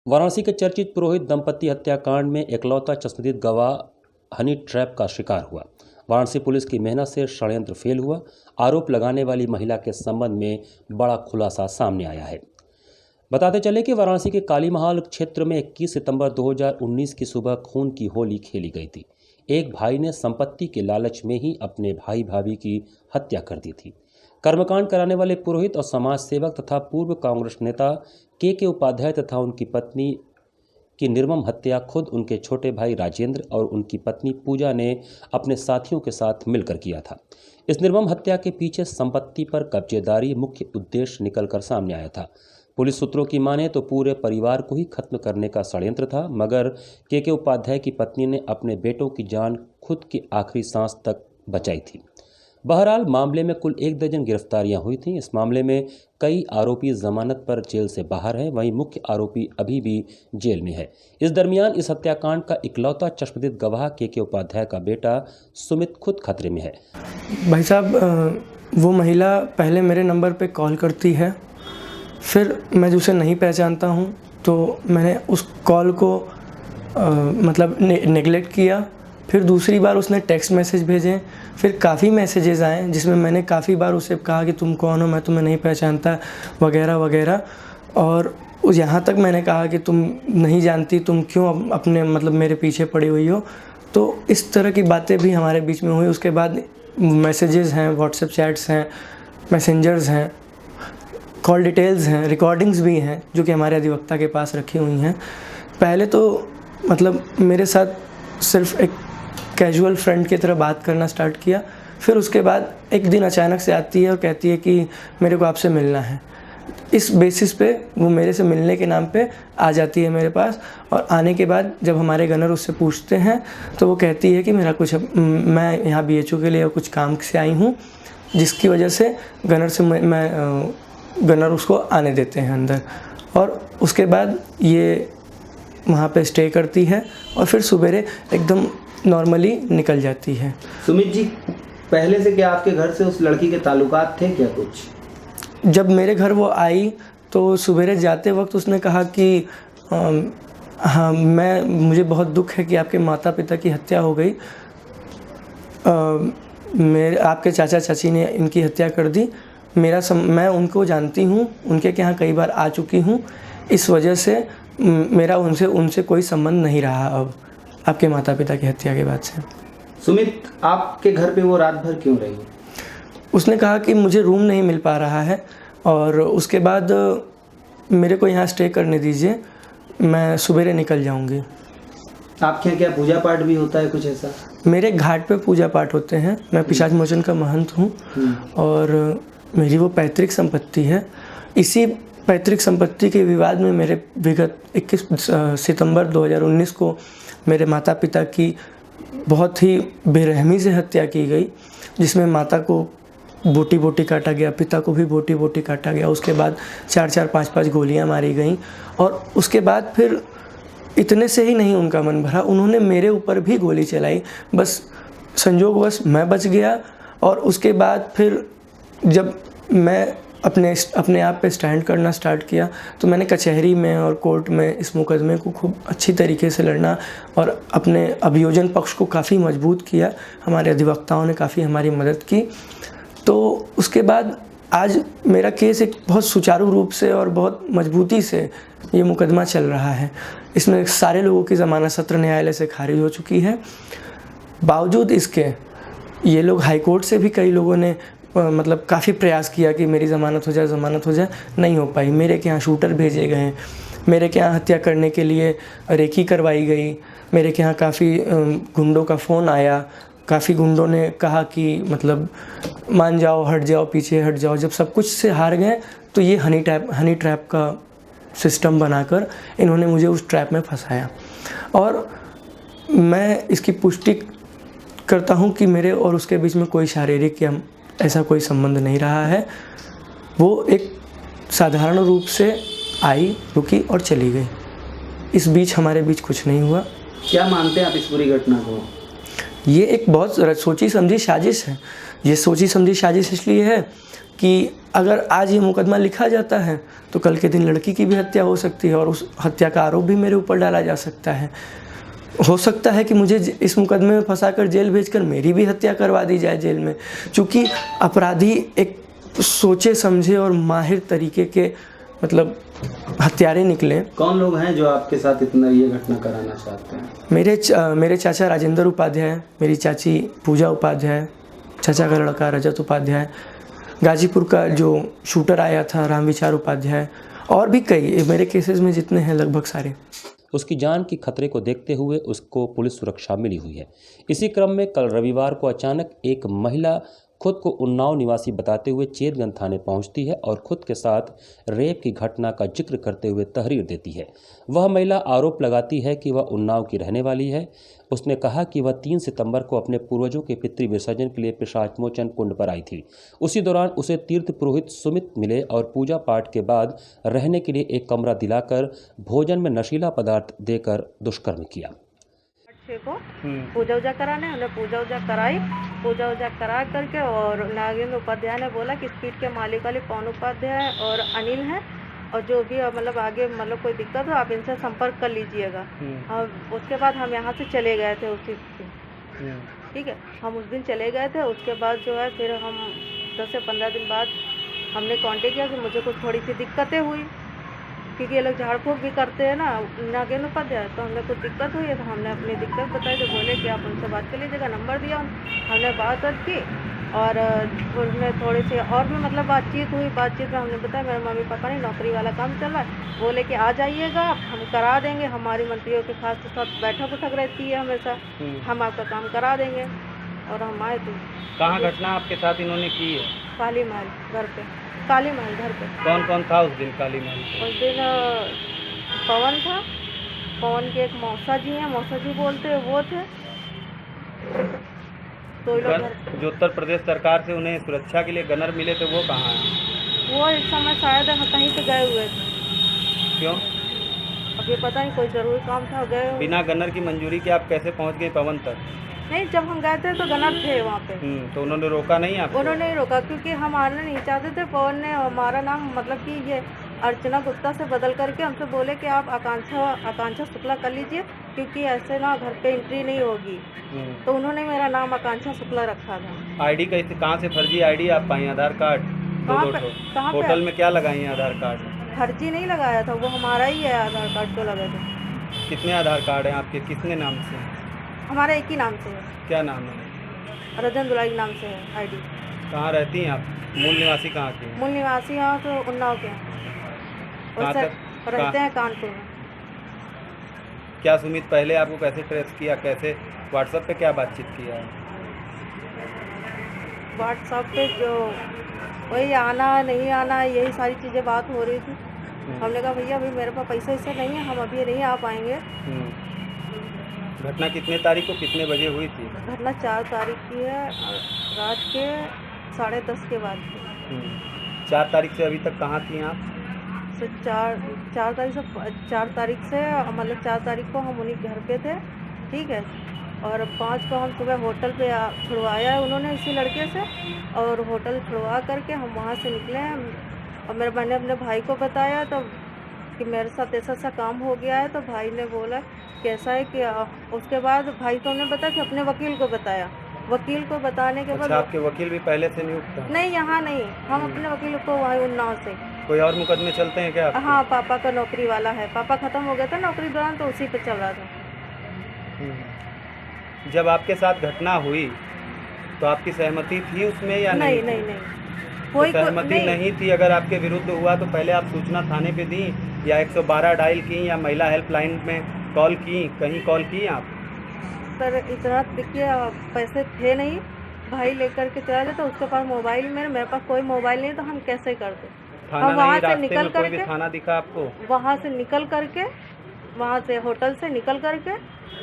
वाराणसी के चर्चित पुरोहित दंपति हत्याकांड में एकलौता चश्मदीद गवाह हनी ट्रैप का शिकार हुआ। वाराणसी पुलिस की मेहनत से षड्यंत्र फेल हुआ। आरोप लगाने वाली महिला के संबंध में बड़ा खुलासा सामने आया है। बताते चले कि वाराणसी के कालीमहल क्षेत्र में 21 सितंबर 2019 की सुबह खून की होली खेली गई थी। एक भाई ने संपत्ति के लालच में ही अपने भाई भाभी की हत्या कर दी थी। कर्मकांड कराने वाले पुरोहित और समाज सेवक तथा पूर्व कांग्रेस नेता के उपाध्याय तथा उनकी पत्नी की निर्मम हत्या खुद उनके छोटे भाई राजेंद्र और उनकी पत्नी पूजा ने अपने साथियों के साथ मिलकर किया था। इस निर्मम हत्या के पीछे संपत्ति पर कब्जेदारी मुख्य उद्देश्य निकलकर सामने आया था। पुलिस सूत्रों की माने तो पूरे परिवार को ही खत्म करने का षड्यंत्र था, मगर के उपाध्याय की पत्नी ने अपने बेटों की जान खुद की आखिरी सांस तक बचाई थी। बहरहाल मामले में कुल 1 दर्जन गिरफ्तारियां हुई थीं। इस मामले में कई आरोपी जमानत पर जेल से बाहर हैं, वहीं मुख्य आरोपी अभी भी जेल में है। इस दरमियान इस हत्याकांड का इकलौता चश्मदीद गवाह के उपाध्याय का बेटा सुमित खुद खतरे में है। भाई साहब, वो महिला पहले मेरे नंबर पे कॉल करती है, फिर मैं उसे नहीं पहचानता हूँ तो मैंने उस कॉल को मतलब नेगलेक्ट किया। फिर दूसरी बार उसने टेक्स्ट मैसेज भेजे, फिर काफ़ी मैसेजेस आए जिसमें मैंने काफ़ी बार उसे कहा कि तुम कौन हो, मैं तुम्हें नहीं पहचानता वगैरह वगैरह। और यहाँ तक मैंने कहा कि तुम नहीं जानती, तुम क्यों अपने मतलब मेरे पीछे पड़ी हुई हो। तो इस तरह की बातें भी हमारे बीच में हुई। उसके बाद मैसेजेस हैं, व्हाट्सएप चैट्स हैं, मैसेंजर्स हैं, कॉल डिटेल्स हैं, रिकॉर्डिंग्स भी हैं जो कि हमारे अधिवक्ता के पास रखी हुई हैं। पहले तो मतलब मेरे साथ सिर्फ एक कैजुअल फ्रेंड की तरह बात करना स्टार्ट किया। फिर उसके बाद एक दिन अचानक से आती है और कहती है कि मेरे को आपसे मिलना है। इस बेसिस पे वो मेरे से मिलने के नाम पे आ जाती है मेरे पास, और आने के बाद जब हमारे गनर उससे पूछते हैं तो वो कहती है कि मैं यहाँ BHO के लिए कुछ काम से आई हूँ, जिसकी वजह से गनर उसको आने देते हैं अंदर। और उसके बाद ये वहाँ पे स्टे करती है और फिर सुबेरे एकदम नॉर्मली निकल जाती है। सुमित जी, पहले से क्या आपके घर से उस लड़की के ताल्लुकात थे क्या कुछ? जब मेरे घर वो आई तो सुबेरे जाते वक्त उसने कहा कि हाँ, मुझे बहुत दुख है कि आपके माता पिता की हत्या हो गई। आपके चाचा चाची ने इनकी हत्या कर दी। मैं उनको जानती हूँ, उनके यहाँ कई बार आ चुकी हूँ, इस वजह से मेरा उनसे कोई संबंध नहीं रहा अब आपके माता पिता की हत्या के बाद से। सुमित, आपके घर पे वो रात भर क्यों रही? उसने कहा कि मुझे रूम नहीं मिल पा रहा है और उसके बाद मेरे को यहाँ स्टे करने दीजिए, मैं सुबेरे निकल जाऊँगी। आपके यहाँ क्या पूजा पाठ भी होता है कुछ ऐसा? मेरे घाट पे पूजा पाठ होते हैं। मैं पिशाच मोचन का महंत हूँ और मेरी वो पैतृक संपत्ति है। इसी पैतृक संपत्ति के विवाद में मेरे विगत 21 सितंबर 2019 को मेरे माता पिता की बहुत ही बेरहमी से हत्या की गई, जिसमें माता को बोटी बोटी काटा गया, पिता को भी बोटी बोटी काटा गया। उसके बाद 4-4, 5-5 गोलियां मारी गईं और उसके बाद फिर इतने से ही नहीं उनका मन भरा, उन्होंने मेरे ऊपर भी गोली चलाई। बस संयोगवश मैं बच गया। और उसके बाद फिर जब मैं अपने आप पे स्टैंड करना स्टार्ट किया तो मैंने कचहरी में और कोर्ट में इस मुकदमे को खूब अच्छी तरीके से लड़ना और अपने अभियोजन पक्ष को काफ़ी मजबूत किया। हमारे अधिवक्ताओं ने काफ़ी हमारी मदद की। तो उसके बाद आज मेरा केस एक बहुत सुचारू रूप से और बहुत मजबूती से ये मुकदमा चल रहा है। इसमें सारे लोगों की ज़मानत सत्र न्यायालय से खारिज हो चुकी है। बावजूद इसके ये लोग हाई कोर्ट से भी कई लोगों ने मतलब काफ़ी प्रयास किया कि मेरी ज़मानत हो जाए, नहीं हो पाई। मेरे के यहाँ शूटर भेजे गए, मेरे के यहाँ हत्या करने के लिए रेकी करवाई गई, मेरे के यहाँ काफ़ी गुंडों का फ़ोन आया, काफ़ी गुंडों ने कहा कि मतलब मान जाओ, हट जाओ, पीछे हट जाओ। जब सब कुछ से हार गए तो ये हनी ट्रैप का सिस्टम बनाकर इन्होंने मुझे उस ट्रैप में फंसाया। और मैं इसकी पुष्टि करता हूँ कि मेरे और उसके बीच में कोई शारीरिक या ऐसा कोई संबंध नहीं रहा है। वो एक साधारण रूप से आई, रुकी और चली गई। इस बीच हमारे बीच कुछ नहीं हुआ। क्या मानते हैं आप इस पूरी घटना को? ये एक बहुत सोची समझी साजिश है। ये सोची समझी साजिश इसलिए है कि अगर आज ये मुकदमा लिखा जाता है तो कल के दिन लड़की की भी हत्या हो सकती है और उस हत्या का आरोप भी मेरे ऊपर डाला जा सकता है। हो सकता है कि मुझे इस मुकदमे में फंसाकर जेल भेजकर मेरी भी हत्या करवा दी जाए जेल में, क्योंकि अपराधी एक सोचे समझे और माहिर तरीके के मतलब हत्यारे निकले। कौन लोग हैं जो आपके साथ इतना ये घटना कराना चाहते हैं? मेरे चाचा राजेंद्र उपाध्याय, मेरी चाची पूजा उपाध्याय, चाचा का लड़का रजत उपाध्याय, गाजीपुर का जो शूटर आया था रामविचार उपाध्याय, और भी कई मेरे केसेस में जितने हैं लगभग सारे। उसकी जान की खतरे को देखते हुए उसको पुलिस सुरक्षा मिली हुई है। इसी क्रम में कल रविवार को अचानक एक महिला खुद को उन्नाव निवासी बताते हुए चेतगंज थाने पहुंचती है और खुद के साथ रेप की घटना का जिक्र करते हुए तहरीर देती है। वह महिला आरोप लगाती है कि वह उन्नाव की रहने वाली है। उसने कहा कि वह 3 सितंबर को अपने पूर्वजों के पितृ विसर्जन के लिए पिशाचमोचन कुंड पर आई थी। उसी दौरान उसे तीर्थ पुरोहित सुमित मिले और पूजा पाठ के बाद रहने के लिए एक कमरा दिलाकर भोजन में नशीला पदार्थ देकर दुष्कर्म किया। को पूजा उजा कराने, उन्हें पूजा उजा कराई, पूजा उजा करा करके और नागेंद्र उपाध्याय ने बोला कि स्पीड के मालिक वाले पवन उपाध्याय और अनिल हैं और जो भी मतलब आगे मतलब कोई दिक्कत हो आप इनसे संपर्क कर लीजिएगा। और उसके बाद हम यहाँ से चले गए थे उसी दिन, ठीक है, हम उस दिन चले गए थे। उसके बाद जो है फिर हम 10 से 15 दिन बाद हमने कांटेक्ट किया कि मुझे कुछ थोड़ी सी दिक्कतें हुई, क्योंकि ये लोग झाड़ फूँक भी करते हैं ना नागेंद्र उपाध्याय, तो हमें कुछ दिक्कत हुई है तो हमने अपनी दिक्कत बताई। तो बोले कि आप उनसे बात कर लीजिएगा, नंबर दिया, हमने बात की और उसमें थोड़ी सी और भी मतलब बातचीत हुई। बातचीत में हमने बताया मेरे मम्मी पापा ने नौकरी वाला काम चल रहा है, बोले कि आ जाइएगा हम करा देंगे, हमारी मंत्रियों के खास साथ बैठक उठक रहती है हमेशा, हम आपका काम करा देंगे। और हम आए तो कहाँ घटना आपके साथ इन्होंने की है? काली महल घर पे, काली महल घर पे। कौन कौन था उस दिन काली महल पे? उस दिन पवन था, पवन के एक मौसा जी हैं, मौसा जी बोलते हैं वो थे। तो जो उत्तर प्रदेश सरकार से उन्हें सुरक्षा के लिए गनर मिले थे वो कहाँ हैं? वो इस समय शायद कहीं पे गए हुए थे। क्यों? अब ये पता नहीं, कोई जरूरी काम था गए। बिना गनर की मंजूरी के आप कैसे पहुँच गए पवन तक? नहीं, जब हम गए थे तो गनर थे वहाँ पे। तो उन्होंने रोका नहीं आपको? उन्होंने नहीं रोका क्योंकि हम आना नहीं चाहते थे। पवन ने हमारा नाम मतलब कि ये अर्चना गुप्ता से बदल करके हमसे बोले कि आप आकांक्षा शुक्ला कर लीजिए, क्योंकि ऐसे ना घर पे एंट्री नहीं होगी। तो उन्होंने मेरा नाम आकांक्षा शुक्ला रखा था। आईडी कैसे, कहाँ से फर्जी आईडी आप पाई? आधार कार्ड कहाँ पे? होटल में क्या लगाई आधार कार्ड? फर्जी नहीं लगाया था, वो हमारा ही है आधार कार्ड जो लगे थे। कितने आधार कार्ड हैं आपके, किसने नाम से? हमारा एक ही नाम से है। क्या नाम है? रजन दुलाई नाम से है आईडी। कहाँ रहती हैं आप? मूल निवासी कहाँ के हैं? मूल निवासी यहाँ तो उन्नाव के हैं, रहते हैं कानपुर में। क्या सुमित पहले आपको कैसे ट्रेस किया, कैसे व्हाट्सएप पे क्या बातचीत किया है? व्हाट्सएप पे जो वही आना नहीं आना यही सारी चीज़ें बात हो रही थी। हमने कहा भैया अभी मेरे पास पैसे इससे नहीं है, हम अभी नहीं आ पाएंगे। घटना कितने तारीख को कितने बजे हुई थी? घटना 4 तारीख की है, रात के 10:30 के बाद की। 4 तारीख से अभी तक कहाँ थी आप? तो 4 तारीख से मतलब 4 तारीख को हम उन्हीं घर पे थे, ठीक है, और 5 को हम सुबह होटल पे छुड़वाया है उन्होंने इसी लड़के से, और होटल छुड़वा करके हम वहाँ से निकले हैं। और मैंने अपने भाई को बताया तो कि मेरे साथ ऐसा काम हो गया है। तो भाई ने बोला कैसा है कि उसके बाद भाई को हमने बताया कि अपने वकील को बताया। वकील को बताने के बाद आपके वकील भी पहले से नियुक्त था? नहीं, यहाँ नहीं, हम अपने वकील को वहाँ उन्नाव से। कोई और मुकदमे चलते हैं क्या आपके? हाँ, पापा का नौकरी वाला है, पापा ख़त्म हो गया था नौकरी दौरान, तो उसी पे चल रहा था। जब आपके साथ घटना हुई तो आपकी सहमति थी उसमें या नहीं? नहीं, कोई सहमति नहीं थी। अगर आपके विरुद्ध हुआ तो पहले आप सूचना थाने पे दी या 112 डायल की या महिला हेल्पलाइन में कॉल की, कहीं कॉल की आप? सर इतना देखिए पैसे थे नहीं, भाई लेकर के चला जाता, उसके पास मोबाइल मेरे पास कोई मोबाइल नहीं, तो हम कैसे करते? हम वहाँ से निकल करके थाना दिखा आपको? वहाँ से निकल करके, वहाँ से होटल से निकल करके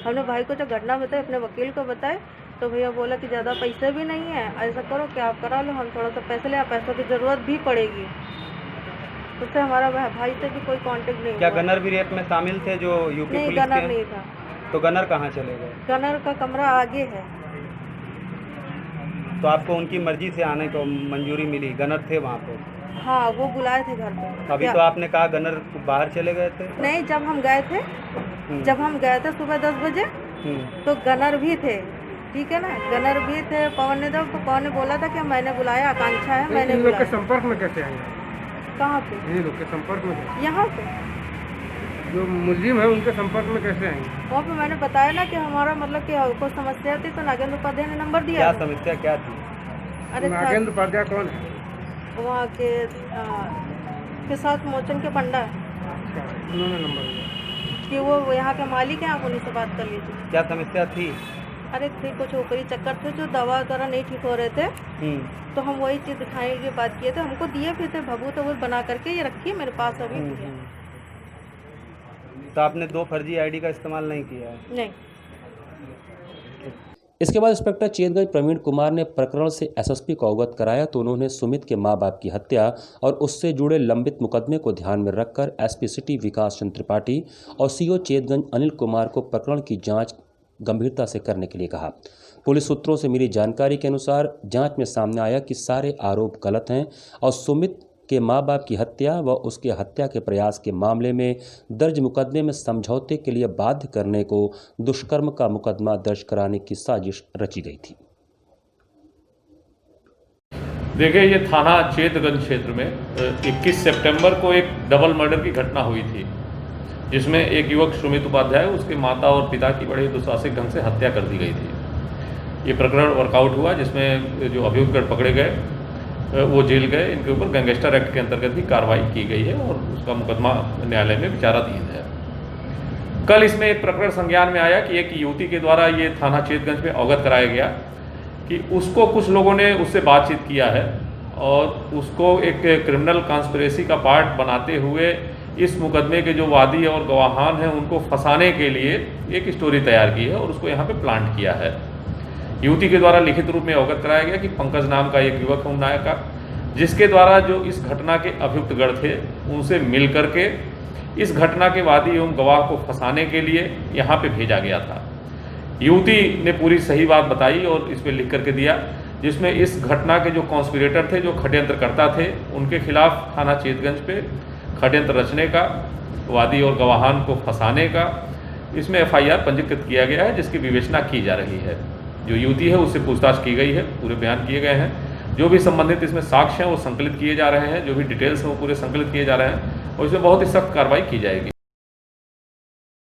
हमने भाई को जो घटना बताई अपने वकील को बताए, तो भैया बोला कि ज़्यादा पैसे भी नहीं है, ऐसा करो कि आप करा लो, हम थोड़ा सा पैसे ले, पैसों की ज़रूरत भी पड़ेगी। उससे हमारा भाई से भी कोई कांटेक्ट नहीं। क्या गनर भी रेप में शामिल थे जो यूपी नहीं, पुलिस गनर नहीं था। तो गनर कहाँ चले गए? गनर का कमरा आगे है। तो आपको उनकी मर्जी से आने को मंजूरी मिली, गनर थे वहाँ पे? हाँ, वो बुलाए थे घर पे। अभी तो आपने कहा गनर बाहर चले गए थे। नहीं, जब हम गए थे सुबह 10 बजे तो गनर भी थे, ठीक है ना, गनर भी थे। पवन ने तो पवन ने बोला था कि मैंने बुलाया, आकांक्षा है, मैंने इन लोग के बुलाया। संपर्क में कैसे आए? कहाँ पे? इन लोग के संपर्क में कैसे? यहाँ पे जो मुलजिम है उनके संपर्क में कैसे आएंगे? वहाँ पे मैंने बताया ना कि हमारा मतलब कि कोई समस्या थी तो नागेंद्र उपाध्याय ने नंबर दिया क्या था। समस्या क्या थी? अरे नागेंद्र उपाध्याय कौन है? वहाँ के साथ मोचन के पंडा है अच्छा, उन्होंने नंबर दिया कि वो यहाँ के मालिक हैं, आप उन्हीं से बात कर लीजिए। क्या समस्या थी? अरे थे कुछ ऊपरी चक्कर थे, जो दवा वगैरह नहीं ठीक हो रहे थे, तो हम वही चीज़ दिखाने की बात किए थे। हमको दिए फिर थे भभूत वो बना करके, ये रखिए मेरे पास अभी। तो आपने 2 फर्जी आईडी का इस्तेमाल नहीं किया है? नहीं। इसके बाद इंस्पेक्टर चेतगंज प्रवीण कुमार ने प्रकरण से एसएसपी को अवगत कराया तो उन्होंने सुमित के मां बाप की हत्या और उससे जुड़े लंबित मुकदमे को ध्यान में रखकर एसपी सिटी विकास चंद्र त्रिपाठी और सीओ चेतगंज अनिल कुमार को प्रकरण की जांच गंभीरता से करने के लिए कहा। पुलिस सूत्रों से मिली जानकारी के अनुसार जांच में सामने आया कि सारे आरोप गलत हैं और सुमित के मां बाप की हत्या व उसके हत्या के प्रयास के मामले में दर्ज मुकदमे में समझौते के लिए बाध्य करने को दुष्कर्म का मुकदमा दर्ज कराने की साजिश रची गई थी। देखिए, ये थाना चेतगंज क्षेत्र में 21 सितंबर को एक डबल मर्डर की घटना हुई थी, जिसमें एक युवक सुमित उपाध्याय, उसके माता और पिता की बड़े दुस्साहसिक ढंग से हत्या कर दी गई थी। ये प्रकरण वर्कआउट हुआ, जिसमें जो अभियुक्त पकड़े गए वो जेल गए। इनके ऊपर गैंगस्टर एक्ट के अंतर्गत भी कार्रवाई की गई है और उसका मुकदमा न्यायालय में विचाराधीन है। कल इसमें एक प्रकरण संज्ञान में आया कि एक युवती के द्वारा ये थाना चेतगंज में अवगत कराया गया कि उसको कुछ लोगों ने उससे बातचीत किया है और उसको एक क्रिमिनल कॉन्स्पिरेसी का पार्ट बनाते हुए इस मुकदमे के जो वादी और गवाहान हैं उनको फंसाने के लिए एक स्टोरी तैयार की है और उसको यहाँ पे प्लांट किया है। युवती के द्वारा लिखित रूप में अवगत कराया गया कि पंकज नाम का एक युवक है उन्नाय का, जिसके द्वारा जो इस घटना के अभियुक्त गण थे उनसे मिल करके इस घटना के वादी एवं गवाह को फंसाने के लिए यहाँ पे भेजा गया था। युवती ने पूरी सही बात बताई और इस पर लिख करके दिया, जिसमें इस घटना के जो कॉन्स्पिरेटर थे, जो षड्यंत्रकर्ता थे, उनके खिलाफ थाना चेतगंज पे षड्यंत्र रचने का, वादी और गवाहान को फंसाने का इसमें FIR पंजीकृत किया गया है, जिसकी विवेचना की जा रही है। जो युवती है उससे पूछताछ की गई है, पूरे बयान किए गए हैं, जो भी संबंधित इसमें साक्ष्य हैं वो संकलित किए जा रहे हैं, जो भी डिटेल्स हैं वो पूरे संकलित किए जा रहे हैं और इसमें बहुत ही सख्त कार्रवाई की जाएगी।